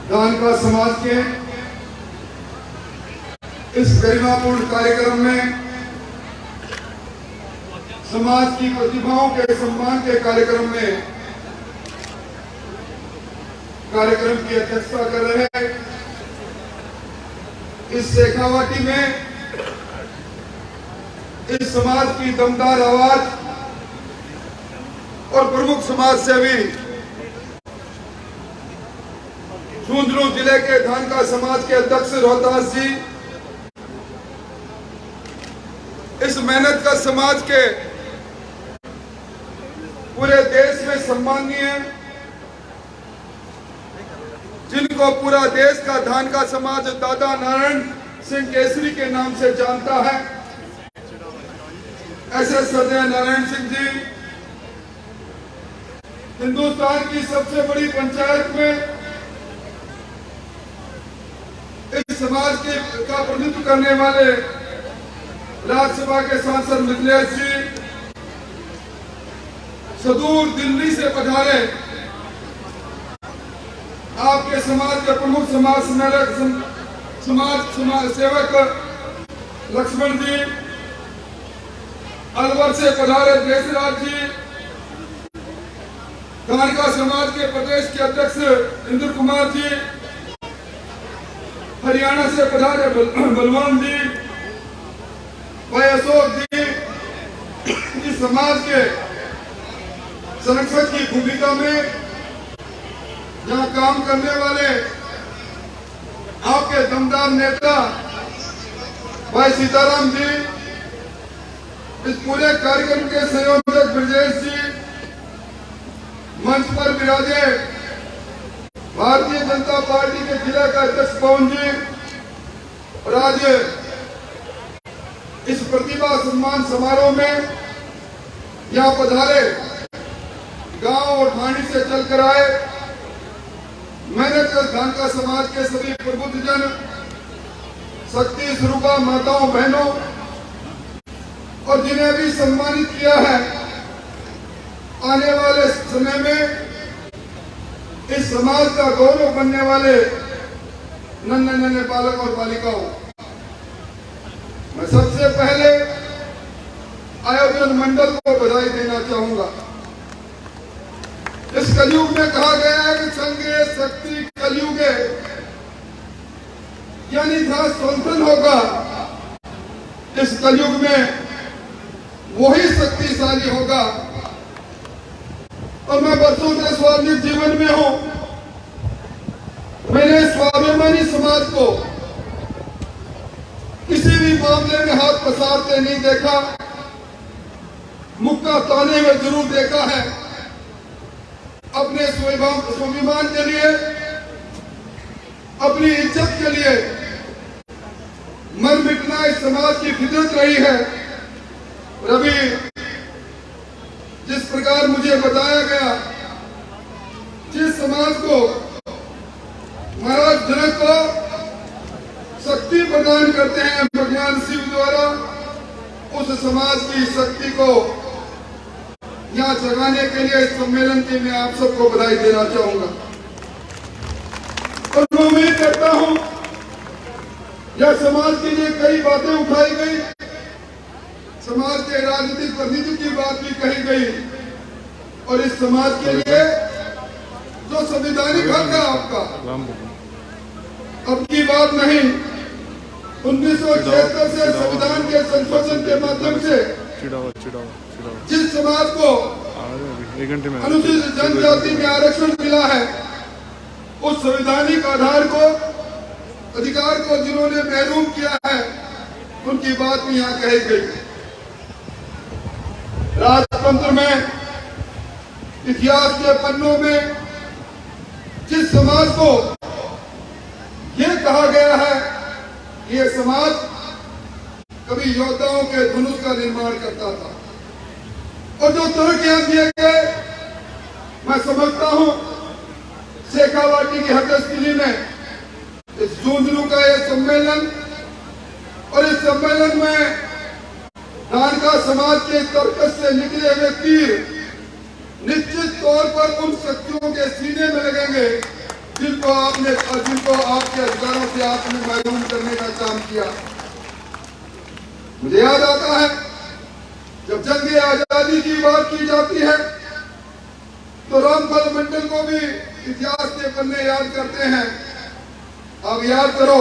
धानका समाज के इस गरिमापूर्ण कार्यक्रम में समाज की प्रतिभाओं के सम्मान के कार्यक्रम की अध्यक्षता कर रहे हैं। इस शेखावाटी में इस समाज की दमदार आवाज और प्रमुख समाज सेवी झुंझुनू जिले के धानका समाज के अध्यक्ष रोहतास जी, इस मेहनत का समाज के पूरे देश में सम्माननीय, जिनको पूरा देश का धानका समाज दादा नारायण सिंह केसरी के नाम से जानता है, ऐसे सदैव नारायण सिंह जी हिंदुस्तान की सबसे बड़ी पंचायत में इस समाज के का प्रतिनिधित्व करने वाले राज्यसभा के सांसद मिथिलेश जी सुदूर दिल्ली से पधारे, आपके समाज के प्रमुख समाज सेवक लक्ष्मण जी, अलवर से पधारे देशराज जी, धानका समाज के प्रदेश के अध्यक्ष इंद्र कुमार जी, हरियाणा से पधारे बलवान जी, भाई अशोक जी, इस समाज के संरक्षक की भूमिका में यहाँ काम करने वाले आपके दमदार नेता भाई सीताराम जी, इस पूरे कार्यक्रम के संयोजक ब्रजेश जी, मंच पर विराजे भारतीय जनता पार्टी के जिला का अध्यक्ष पवन जी, और आज इस प्रतिभा सम्मान समारोह में यहाँ पधारे गांव और ढाणी से चलकर आए मेहनत कर धानका समाज के सभी प्रबुद्धजन, शक्ति स्वरूपा माताओं बहनों, और जिन्हें भी सम्मानित किया है, आने वाले समय में इस समाज का गौरव बनने वाले नन्हे बालक और बालिकाओं, मैं सबसे पहले आयोजन मंडल को बधाई देना चाहूंगा। इस कलयुग में कहा गया है कि संगे शक्ति कलयुगे, यानी जहां संतन होगा इस कलयुग में वही शक्तिशाली होगा। और मैं बरसों से स्वाभाविक जीवन में हूं, मैंने स्वाभिमानी समाज को किसी भी मामले में हाथ पसारते नहीं देखा, मुक्का ताने में जरूर देखा है। अपने स्वाभिमान के लिए, अपनी इज्जत के लिए मर मिटना इस समाज की फितरत रही है। और अभी जिस प्रकार मुझे बताया गया, जिस समाज को महाराज जनक को शक्ति प्रदान करते हैं भगवान शिव द्वारा, उस समाज की शक्ति को यहाँ जगाने के लिए इस सम्मेलन की मैं आप सबको बधाई देना चाहूंगा। और मैं उम्मीद करता हूं यह समाज के लिए कई बातें उठाई गई, समाज के राजनीतिक प्रतिनिधित्व की बात भी कही गई, और इस समाज के लिए जो संवैधानिक हक है आपका, अब की बात नहीं, 1976 से संविधान के संशोधन के माध्यम से जिस समाज को अनुसूचित जनजाति में आरक्षण मिला है, उस संवैधानिक आधार को, अधिकार को जिन्होंने महरूम किया है, उनकी बात भी यहाँ कही गई। राजतंत्र में, इतिहास के पन्नों में जिस समाज समाज को यह कहा गया है कि यह समाज कभी योद्धाओं के धनुष का निर्माण करता था और जो तरक्कियां दिए गए, मैं समझता हूं शेखावाटी की हटस्थिति में इस झुंझुनू का यह सम्मेलन और इस सम्मेलन में धानका समाज के तर्कस से निकले हुए तीर निश्चित तौर पर उन शक्तियों के सीने में लगेंगे जिनको आपके अधिकारों से आपने महरूम करने का काम किया। मुझे याद आता है जब जंग आजादी की बात की जाती है तो रामफल मंडल को भी इतिहास के पन्ने याद करते हैं। अब याद करो,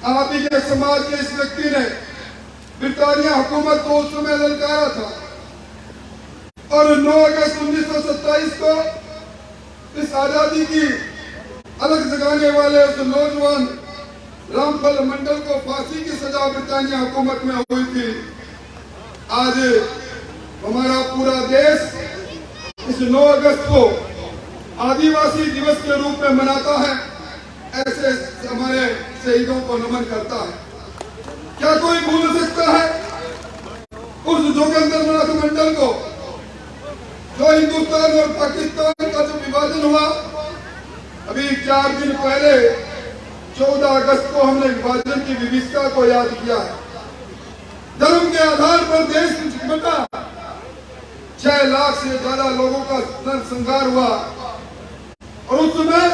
आप ही के समाज के इस व्यक्ति ने ब्रिटानिया हुकूमत को उस समय ललकारा था और 9 अगस्त 1927 को इस आजादी की अलग जगाने वाले उस नौजवान रामफल मंडल को फांसी की सजा ब्रिटानिया हुकूमत में हुई थी। आज हमारा पूरा देश इस 9 अगस्त को आदिवासी दिवस के रूप में मनाता है, ऐसे हमारे शहीदों को नमन करता है। क्या कोई भूल सकता है उस जोगेंद्रनाथ मंडल को जो हिंदुस्तान और पाकिस्तान का जो विभाजन हुआ? अभी 4 दिन पहले 14 अगस्त को हमने विभाजन की विविधता को याद किया है। धर्म के आधार पर देश बटा, 6 लाख से ज्यादा लोगों का नरसंहार हुआ और उस समय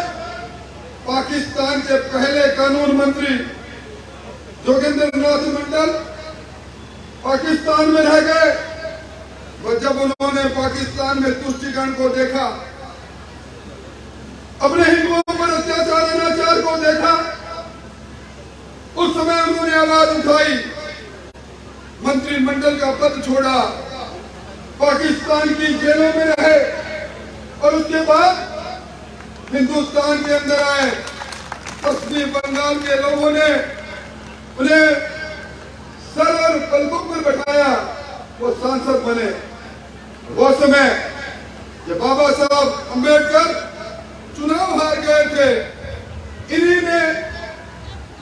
पाकिस्तान के पहले कानून मंत्री जोगेंद्रनाथ मंडल पाकिस्तान में रह गए। और जब उन्होंने पाकिस्तान में तुष्टिकरण को देखा, अपने हिंदुओं पर अत्याचार अनाचार को देखा, उस समय उन्होंने आवाज उठाई, मंत्रिमंडल का पद छोड़ा, पाकिस्तान की जेलों में रहे और उसके बाद हिंदुस्तान के अंदर आए। पश्चिमी बंगाल के लोगों ने उन्हें सर और पलकों पर बैठाया, वो सांसद बने। वो समय जब बाबा साहब अंबेडकर चुनाव हार गए थे, इन्हीं ने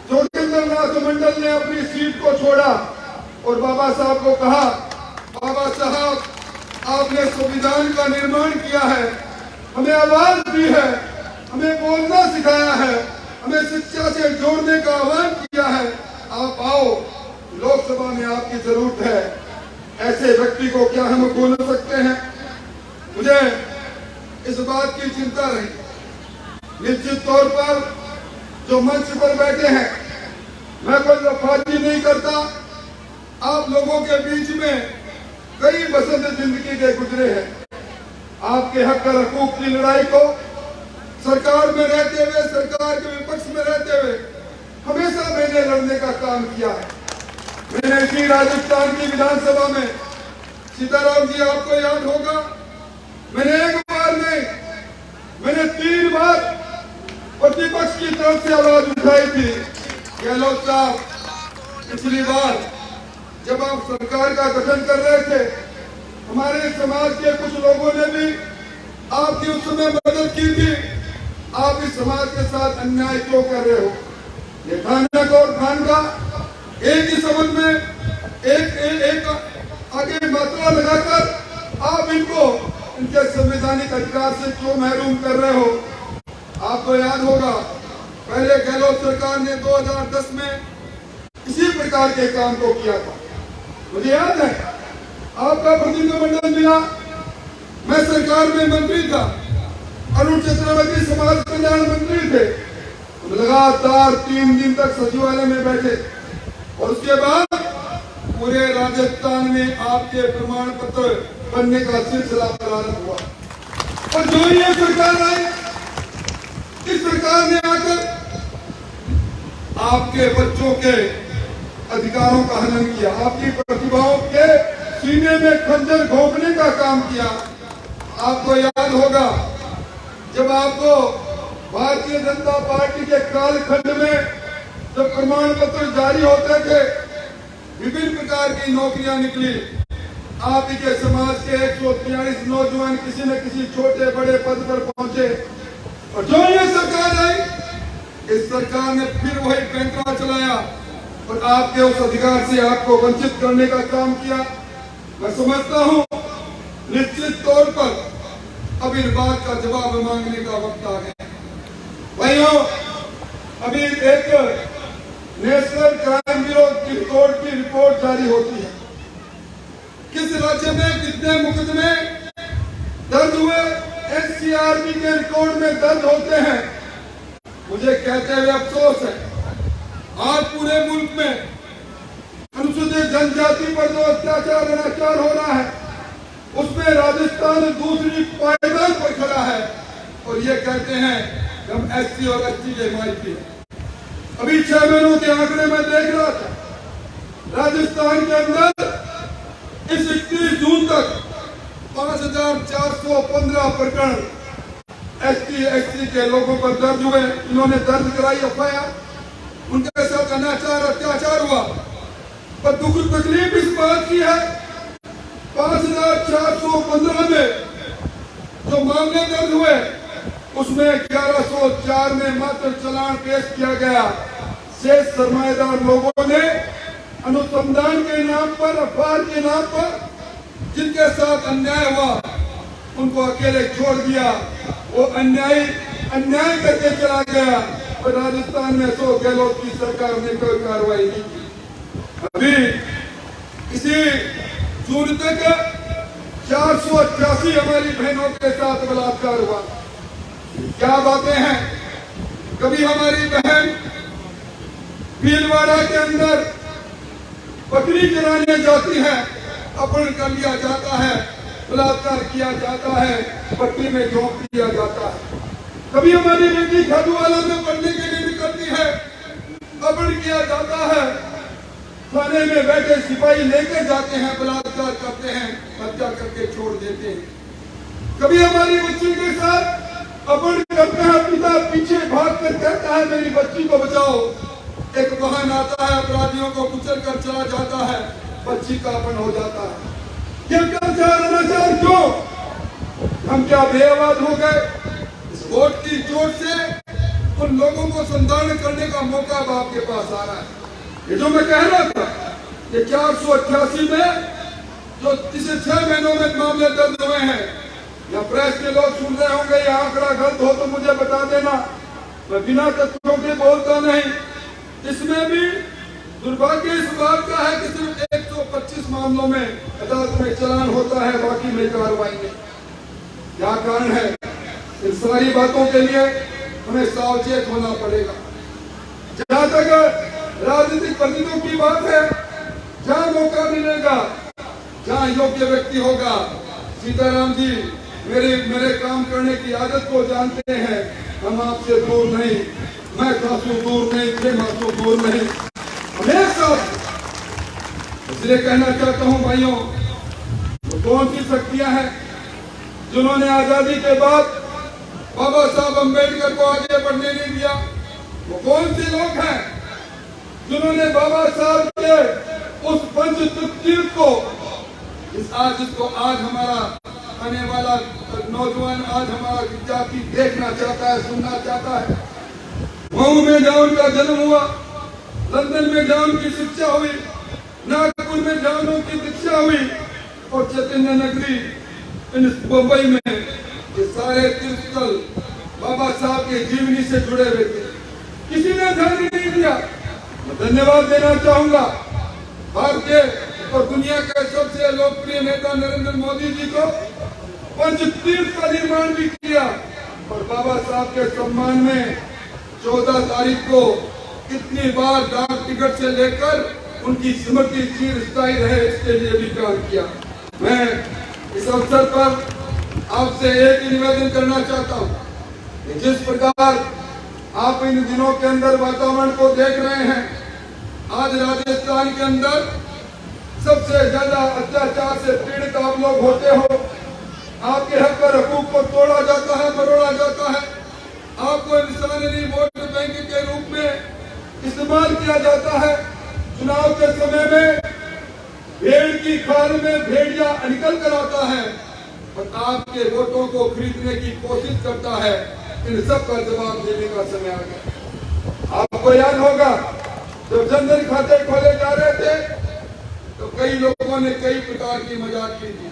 जोगेंद्रनाथ मंडल ने अपनी सीट को छोड़ा और बाबा साहब को कहा, बाबा साहब आपने संविधान का निर्माण किया है, हमें आवाज दी है, हमें बोलना सिखाया है, हमें शिक्षा से जोड़ने का आह्वान किया है, आप आओ, लोकसभा में आपकी जरूरत है। ऐसे व्यक्ति को क्या हम बोल सकते हैं? मुझे इस बात की चिंता रही। निश्चित तौर पर जो मंच पर बैठे हैं, मैं कोई वफादारी नहीं करता, आप लोगों के बीच में कई बसंत जिंदगी के गुजरे हैं। आपके हक और हकूक की लड़ाई को सरकार में रहते हुए, सरकार के विपक्ष में रहते हुए हमेशा मैंने लड़ने का काम किया है। मैंने इसी राजस्थान की विधानसभा में, सीताराम जी आपको याद होगा, मैंने एक बार नहीं, मैंने 3 बार प्रतिपक्ष की तरफ से आवाज उठाई थी। गहलोत साहब, पिछली बार जब आप सरकार का गठन कर रहे थे, हमारे समाज के कुछ लोगों ने भी आपकी उस समय मदद की थी। आप इस समाज के साथ अन्याय क्यों कर रहे हो? ये धानक और धानका एक ही संबंध में एक आगे मात्रा लगाकर आप इनको इनके संवैधानिक अधिकार से क्यों महरूम कर रहे हो? आपको याद होगा, पहले गहलोत सरकार ने 2010 में इसी प्रकार के काम को किया था। मुझे याद है आपका प्रतिनिधिमंडल मिला, मैं सरकार में मंत्री था, अरुण चतुर्वेदी समाज कल्याण मंत्री थे। लगातार 3 दिन तक सचिवालय में बैठे और उसके बाद पूरे राजस्थान में आपके प्रमाण पत्र बनने का सिलसिला प्रारंभ हुआ। और जो ये सरकार आई, इस सरकार ने आकर आपके बच्चों के अधिकारों का हनन किया, आपकी प्रतिभाओं के सीने में खंजर घोंपने का काम किया। आपको याद होगा जब आपको भारतीय जनता पार्टी के कालखंड में जब प्रमाण पत्र जारी होते थे, विभिन्न प्रकार की नौकरियां निकली। आप ही के समाज के 143 नौजवान किसी न किसी छोटे बड़े पद पर पहुंचे और जो ये सरकार सरकार ने फिर वही पैंतरा चलाया और आपके उस अधिकार से आपको वंचित करने का काम किया। मैं समझता हूं निश्चित तौर पर अब इन बात का जवाब मांगने का वक्त आ गया। भाइयों, अभी एक नेशनल क्राइम ब्यूरो की रिपोर्ट जारी होती है। किस राज्य में कितने मुकदमे दर्ज हुए एनसीआरबी के रिकॉर्ड में दर्ज होते हैं। मुझे कहते हुए अफसोस है, आज पूरे मुल्क में अनुसूचित जनजाति पर जो अत्याचार अनाचार हो रहा है उसमें राजस्थान दूसरी पायदान पर खड़ा है और ये कहते हैं कि हम एससी और एसटी के हिमायती हैं। अभी 6 महीनों के आंकड़े में देख रहा था, राजस्थान के अंदर इस 31 जून तक 5415 प्रकरण एसटी एसटी के लोगों पर दर्ज हुए। इन्होंने दर्ज कराई एफआईआर, उनके साथ अनाचार अत्याचार हुआ। पर दुख तकलीफ इस बात की है 5415 में जो मामले दर्ज हुए उसमें 1104 में मात्र चालान पेश किया गया। शेष सरमाएदार लोगों ने अनुसंधान के नाम पर, अखबार के नाम पर जिनके साथ अन्याय हुआ उनको अकेले छोड़ दिया। वो अन्याय करके चला गया और राजस्थान में अशोक गहलोत की सरकार ने कोई कार्रवाई नहीं की। अभी इसी जून तक 488 हमारी बहनों के साथ बलात्कार हुआ। क्या बातें हैं। कभी हमारी बहन भीलवाड़ा के अंदर बकरी चराने जाती है, अपहरण कर लिया जाता है, बलात्कार किया जाता है, पट्टी में झोंक दिया जाता है। कभी हमारी बेटी खादूवाला में पढ़ने के लिए निकलती है, अपहरण किया जाता है, थाने में बैठे सिपाही लेकर जाते हैं, बलात्कार करते हैं, हत्या करके छोड़ देते हैं। कभी हमारी बच्ची के साथ अपहरण करते हैं, पिता पीछे भाग कर कहता है मेरी बच्ची को बचाओ। एक वाहन आता है, अपराधियों को कुचल कर चला जाता है, बच्ची का अपहरण हो जाता है। ये अनाचार क्यों? हम क्या बेआवाज हो गए? इस वोट की चोट से उन लोगों को संधारण करने का मौका अब आपके पास आ रहा है। ये जो मैं कह रहा था, ये 488 में जो पिछले 6 महीनों में मामले दर्ज हुए हैं, या प्रेस के लोग सुन रहे होंगे, ये आंकड़ा गलत हो तो मुझे बता देना, मैं बिना तथ्यों के बोलता नहीं। इसमें भी दुर्भाग्य इस बात का है कि सिर्फ 125 मामलों में अदालत में चालान होता है, बाकी में कार्रवाई नहीं। क्या कारण है? इन सारी बातों के लिए हमें सावचेत होना पड़ेगा। जहां तक राजनीतिक प्रतिनिधियों की बात है, जहां मौका मिलेगा, जहां योग्य व्यक्ति होगा, सीताराम जी मेरे काम करने की आदत को जानते हैं, हम आपसे दूर नहीं, मैं खासू दूर नहीं, थे मासू दूर नहीं, हमेशा। इसलिए कहना चाहता हूं भाइयों, तो कौन सी शक्तियां हैं जिन्होंने आजादी के बाद बाबा साहब अम्बेडकर को आगे बढ़ने नहीं दिया? वो कौन से लोग हैं जिन्होंने बाबा साहब के उस पंचतीर्थ को जिसको आज हमारा आने वाला नौजवान, आज हमारा विद्यार्थी देखना चाहता है, सुनना चाहता है। मऊ में जहाँ उनका जन्म हुआ, लंदन में जहाँ उनकी शिक्षा हुई, नागपुर में जहाँ उनकी दीक्षा हुई और चैतन्य नगरी मुंबई में, ये सारे तीर्थस्थल बाबा साहब के जीवनी से जुड़े हुए थे। किसी ने ध्यान नहीं दिया। मैं धन्यवाद देना चाहूंगा भारतीय और दुनिया के सबसे लोकप्रिय नेता नरेंद्र मोदी जी को। पंचतीर्थ का निर्माण भी किया और बाबा साहब के सम्मान में 14 तारीख को कितनी बार डाक टिकट से लेकर उनकी स्मृति चिरस्थायी रहे, इसके लिए भी काम किया। मैं इस अवसर पर आपसे एक ही निवेदन करना चाहता हूँ कि जिस प्रकार आप इन दिनों के अंदर वातावरण को देख रहे हैं, आज राजस्थान के अंदर सबसे ज्यादा अत्याचार से पीड़ित आप लोग होते हो। आपके हक और हकूक को तोड़ा जाता है, मरोड़ा जाता है। आपको इंसानी वोट बैंक के रूप में इस्तेमाल किया जाता है। चुनाव के समय में भेड़ की खाल में भेड़िया निकल कर आता है और आपके वोटों को खरीदने की कोशिश करता है। इन सब का जवाब देने का समय आ गया। आपको याद होगा जब जनधन खाते खोले जा रहे थे तो कई लोगों ने कई प्रकार की मजाक की थी।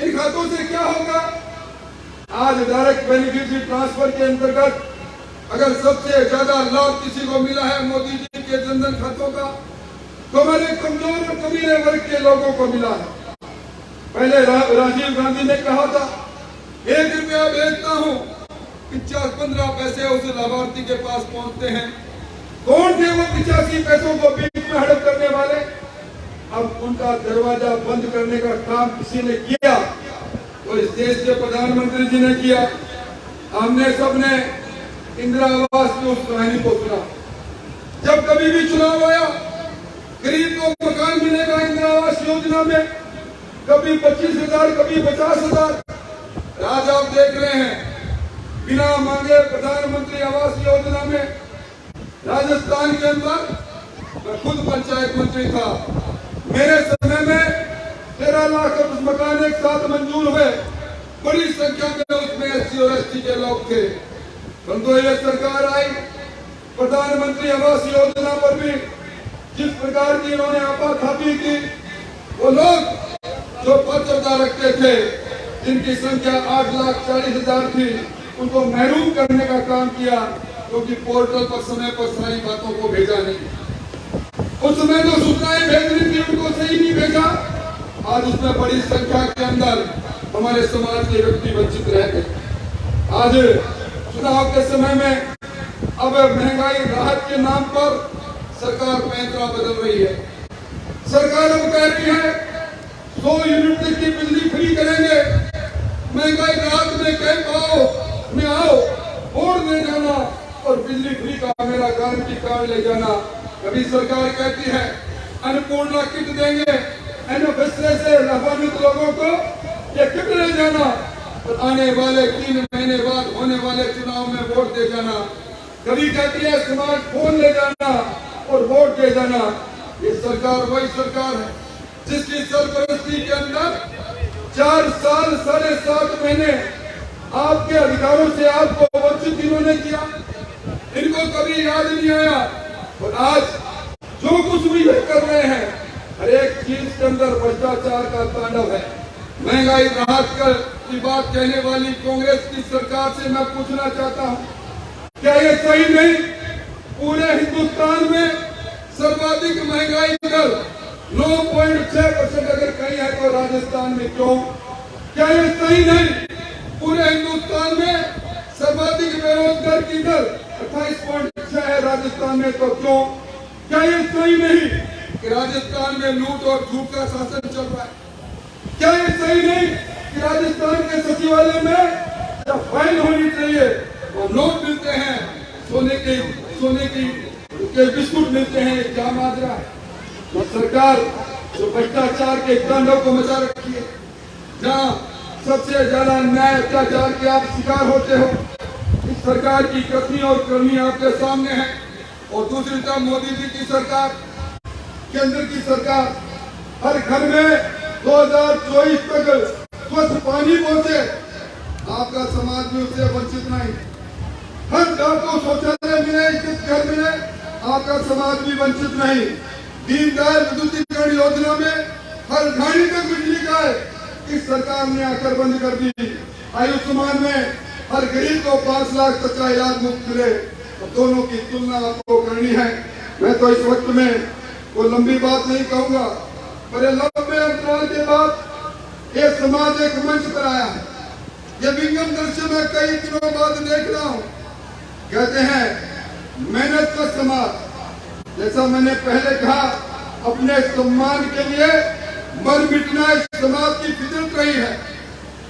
इन खातों से क्या होगा? आज डायरेक्ट बेनिफिशियरी ट्रांसफर के अंतर्गत अगर सबसे ज्यादा लाभ किसी को मिला है मोदी जी के जनधन खातों का, तो हमारे कमजोर और कमीने वर्ग के लोगों को मिला है। पहले राजीव गांधी ने कहा था 1 रुपया भेजता हूं, 15 पैसे उस लाभार्थी के पास पहुंचते हैं। कौन थे वो 85 पैसों को बीच में हड़प करने वाले? अब उनका दरवाजा बंद करने का काम किसी ने किया तो इस देश के प्रधानमंत्री जी ने किया। हमने सबने इंदिरा आवास की उस कहानी को सुना। जब कभी भी चुनाव आया, गरीब को मकान मिलेगा इंदिरा आवास योजना में, कभी 25,000 कभी 50,000। आज आप देख रहे हैं बिना मांगे प्रधानमंत्री आवास योजना में राजस्थान के अंदर, मैं खुद पंचायत मंत्री था, मेरे समय में 13 लाख उस मकान एक साथ मंजूर हुए। बड़ी संख्या में उसमें SC और ST के लोग थे। परंतु ये सरकार आई, प्रधानमंत्री आवास योजना पर भी जिस प्रकार की इन्होंने आपाधापी की, वो लोग जो पात्रता रखते थे, जिनकी संख्या 8,40,000 थी, उनको महरूम करने का काम किया, क्योंकि पोर्टल पर समय पर सारी बातों को भेजा नहीं। उस समय जो सूचनाएं भेज रही थी उनको सही नहीं भेजा। आज उसमें बड़ी संख्या के अंदर हमारे समाज के व्यक्ति वंचित रह गए। आज चुनाव के समय में अब महंगाई राहत के नाम पर सरकार पैंतरा बदल रही है। सरकार अब कह रही है 100 यूनिट तक की बिजली फ्री करेंगे। महंगाई राहत में कह पाओ में आओ, वोट दे जाना और बिजली फ्री का मेरा गारंटी कार्ड ले जाना। कभी सरकार कहती है अन्नपूर्णा किट देंगे, एनएफएसए से लाभान्वित लोगों को ये किट ले जाना और आने वाले 3 महीने बाद होने वाले चुनाव में वोट दे जाना। कभी कहती है स्मार्टफोन ले जाना और वोट दे जाना। ये सरकार वही सरकार है जिसकी सरपरस्ती के अंदर 4 साल 7.5 महीने आपके अधिकारों से आपको वंचित इन्होंने किया। इनको कभी याद नहीं आया और आज जो कुछ भी ये कर रहे हैं, हर एक चीज के अंदर भ्रष्टाचार का तांडव है। महंगाई राहत की बात कहने वाली कांग्रेस की सरकार से मैं पूछना चाहता हूं, क्या ये सही नहीं? पूरे हिंदुस्तान में सर्वाधिक महंगाई दर 9.6% अगर कहीं है तो राजस्थान में क्यों? क्या ये सही नहीं? पूरे हिंदुस्तान में सर्वाधिक बेरोजगार की दर 28.6 है राजस्थान में, तो क्यों? क्या ये सही नहीं कि राजस्थान में लूट और झूठ का शासन चल रहा है? क्या ये सही नहीं कि राजस्थान के सचिवालय में जब फाइन होनी चाहिए वो नोट मिलते हैं, सोने के बिस्कुट मिलते हैं? क्या माजरा है? तो सरकार जो भ्रष्टाचार के तांडव को मचा रखी है, जहाँ सबसे ज्यादा अन्याय अत्याचार के आप शिकार होते हो, इस सरकार की कथनी और करनी आपके सामने है। और दूसरी तरफ मोदी जी की सरकार, केंद्र की सरकार, हर घर में 2024 तक स्वच्छ पानी पहुंचे, आपका समाज भी उससे वंचित नहीं। हर घर को शौचालय मिले, इज्जत घर मिले, आपका समाज भी वंचित नहीं। दीनदयाल विद्युतीकरण योजना में हर घड़ी तक बिजली का है, इस सरकार ने आकर बंद कर दी। आयुष्मान में हर गरीब को 5 लाख तक का इलाज मुफ्त मिले, तो दोनों की तुलना आपको करनी है। मैं तो इस वक्त में वो लंबी बात नहीं कहूंगा, पर लंबे अंतराल के बाद ये समाज एक मंच पर आया है। ये विंगम दृश्य में कई दिनों बाद देख रहा हूँ। कहते हैं मेहनत का समाज, जैसा मैंने पहले कहा, अपने सम्मान के लिए मर मिटना इस समाज की फितरत रही है।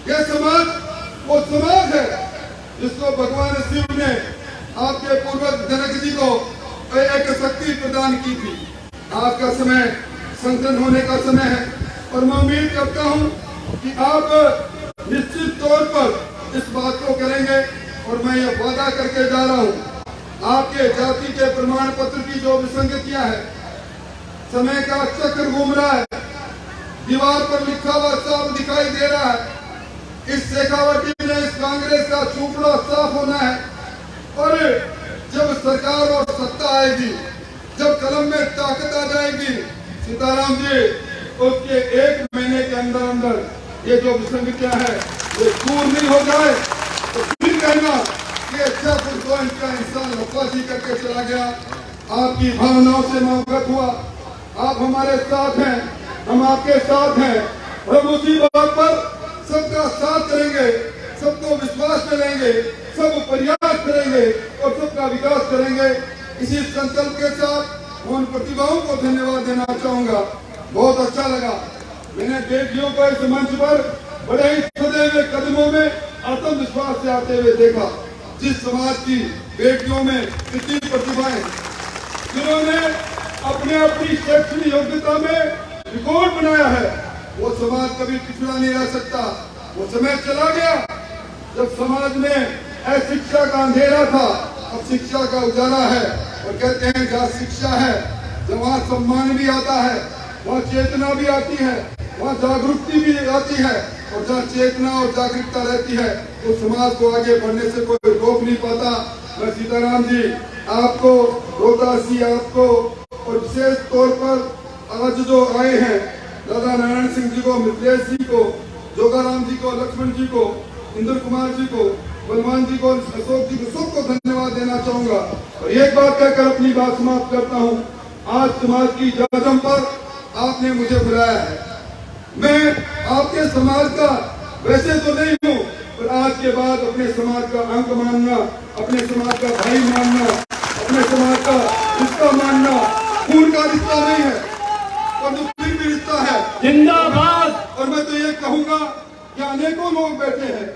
यह समाज वो समाज है जिसको भगवान शिव ने आपके पूर्वज जनक जी को एक शक्ति प्रदान की थी। आज का समय संगठन होने का समय है और मैं उम्मीद करता हूं कि आप निश्चित तौर पर इस बात को करेंगे। और मैं ये वादा करके जा रहा हूं, आपके जाति के प्रमाण पत्र की जो विसंगतियां है, समय का चक्र घूम रहा है, दीवार पर लिखा हुआ साफ दिखाई दे रहा है। इस शेखावटी में इस कांग्रेस का चूपड़ा साफ होना है। और जब सरकार और सत्ता आएगी, जब कलम में ताकत आ जाएगी, सीताराम जी, उसके 1 महीने के अंदर अंदर ये जो विसंगतियां हैं ये दूर नहीं हो जाए तो फिर कहना कि अच्छा फुटबॉल का इंसान लफाजी करके चला गया। आपकी भावनाओं से मैं अवगत हुआ, आप हमारे साथ हैं, हम आपके साथ हैं, और हम उसी बात पर सबका साथ करेंगे, सबको विश्वास में लेंगे, सब प्रयास करेंगे और सबका विकास करेंगे। इसी संकल्प के साथ उन प्रतिभाओं को धन्यवाद देना चाहूंगा। बहुत अच्छा लगा, मैंने बेटियों को इस मंच पर बड़े ही सजे हुए कदमों में आत्मविश्वास से आते हुए देखा। जिस समाज की बेटियों में कितनी प्रतिभाएं, जिन्होंने अपने अपनी शैक्षणिक योग्यता में रिकॉर्ड बनाया है, वो समाज कभी पिछड़ा नहीं रह सकता। वो समय चला गया जब समाज में अशिक्षा का अंधेरा था, अब शिक्षा का उजाला है। और कहते हैं जहाँ शिक्षा है, वहाँ सम्मान भी आता है, वहाँ चेतना भी आती है, वहाँ जागरूकता भी आती है, और जहाँ चेतना और जागरूकता रहती है तो समाज को आगे बढ़ने से कोई रोक नहीं पाता। मैं सीताराम जी आपको, रोहतास जी आपको, और विशेष तौर पर आज जो आए हैं दादा नारायण सिंह जी को, मिथिलेश जी को, जोगाराम जी को, लक्ष्मण जी को, इंद्र कुमार जी को, बलवान जी को, अशोक जी को, सबको धन्यवाद देना चाहूंगा। और एक बात कहकर अपनी बात समाप्त करता हूँ। आज समाज की जादम पर आपने मुझे बुलाया है। मैं आपके समाज का वैसे तो नहीं हूँ, पर आज के बाद अपने समाज का अंग मानना, अपने समाज का भाई मानना, अपने समाज का रिश्ता मानना, खून का रिश्ता नहीं है पर फिर भी रिश्ता है। जिंदाबाद। और मैं तो ये कहूंगा कि अनेकों लोग बैठे हैं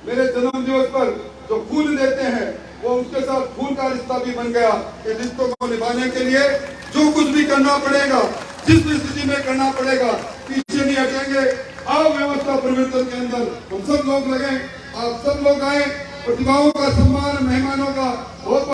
मेरे जन्म दिवस पर जो फूल देते हैं, वो उसके साथ खून का रिश्ता भी बन गया। कि रिश्तों को निभाने के लिए जो कुछ भी करना पड़ेगा, जिस भी स्थिति में करना पड़ेगा, पीछे नहीं हटेंगे। आओ व्यवस्था परिवर्तन के अंदर हम सब लोग लगे, आप सब लोग आए। प्रतिभाओं का सम्मान, मेहमानों का बहुत